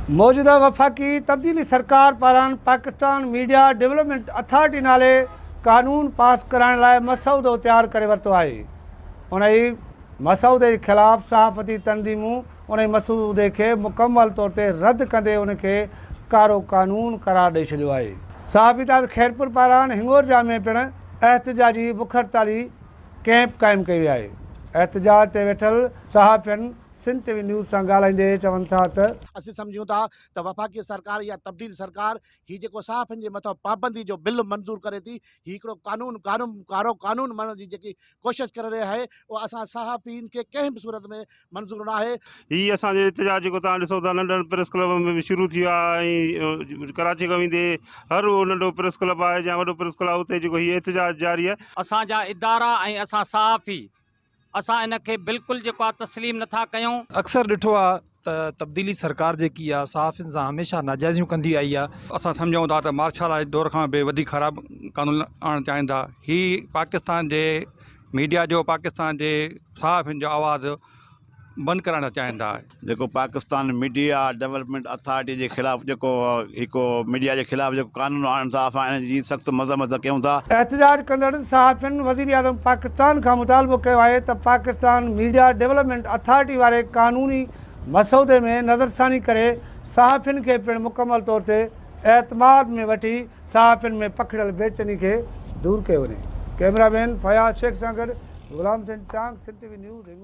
मौजूदा वफ़ाक़ी तब्दीली सरकार पारां पाकिस्तान मीडिया डेवलपमेंट अथॉरिटी नाले कानून पास कराइण लाइ मसौदो तैयार करे वरितो आहे। उन मसौदे जे ख़िलाफ़ सहाफ़ती तंज़ीमूं उन मसौदे खे मुकमल तौर ते रद्द कंदे उनखे कारो कानून करार ॾेई छॾियो आहे। सहाफ़ी ताज खैरपुर पारां हिंगोरजा में पिणु एहतिजाजी बुख हड़ताली कैंप क़ाइमु कई आहे। एहतिजाज ते वेठल सहाफ़ियुनि सिंध टीवी न्यूज़ सां ॻाल्हाईंदे चवनि था त असीं सम्झूं था त वफ़ाक़ी सरकार या तब्दील सरकार ही जेको सहाफ़ियुनि जे मथां पाबंदी जो बिल मंज़ूर करे थी, ही हिकिड़ो कारो कानून माण्हुनि जी जेकी कोशिशि करे रहिया आहे उहो असां सहाफ़ियुनि खे कंहिं बि सूरत में मंज़ूर न आहे। ही असांजो एहतिजाज जेको तव्हां ॾिसो था लंडन प्रेस क्लब में बि शुरू थी वियो आहे ऐं कराची खां वेंदे हर उहो नंढो प्रेस क्लब आहे या वॾो प्रेस क्लब आहे उते जेको हीउ एहतिजाज जारी आहे। असांजा इदारा ऐं असां सहाफ़ी असां इन खे बिल्कुलु जेको आहे तस्लीम नथा कयूं। अक्सर ॾिठो आहे त तब्दीली सरकार जेकी आहे सहाफ़ियुनि सां हमेशह नाजाइज़ियूं कंदी आई आहे। असां सम्झूं था त मार्शल जे दौर खां बि वधीक ख़राबु कानून आणणु चाहिनि था। ही पाकिस्तान जे मीडिया जो पाकिस्तान जे सहाफ़ियुनि जो आवाज़ु बंदि कराइणु चाहिनि था। जेको पाकिस्तान मीडिया डेवलपमेंट अथॉरिटी जे ख़िलाफ़ु जेको हिकु मीडिया जे ख़िलाफ़ु जेको कानून आणनि था, असां इन जी सख़्तु मज़म्मत कयूं था। एहतिजाज कंदड़ सहाफ़ियुनि वज़ीर आज़म पाकिस्तान खां मुतालबो कयो आहे त पाकिस्तान मीडिया डेवलपमेंट अथॉरिटी वारे कानूनी मसौदे में नज़रसानी करे सहाफ़ियुनि खे पिणु मुकमल तौर ते एतमाद में वठी सहाफ़ियुनि में पखिड़ियल बेचैनी खे दूर कयो वञे। कैमरामैन फयाज़ शेख सां गॾु ग़ुलाम हुसैन चांग, सिंध टीवी न्यूज़।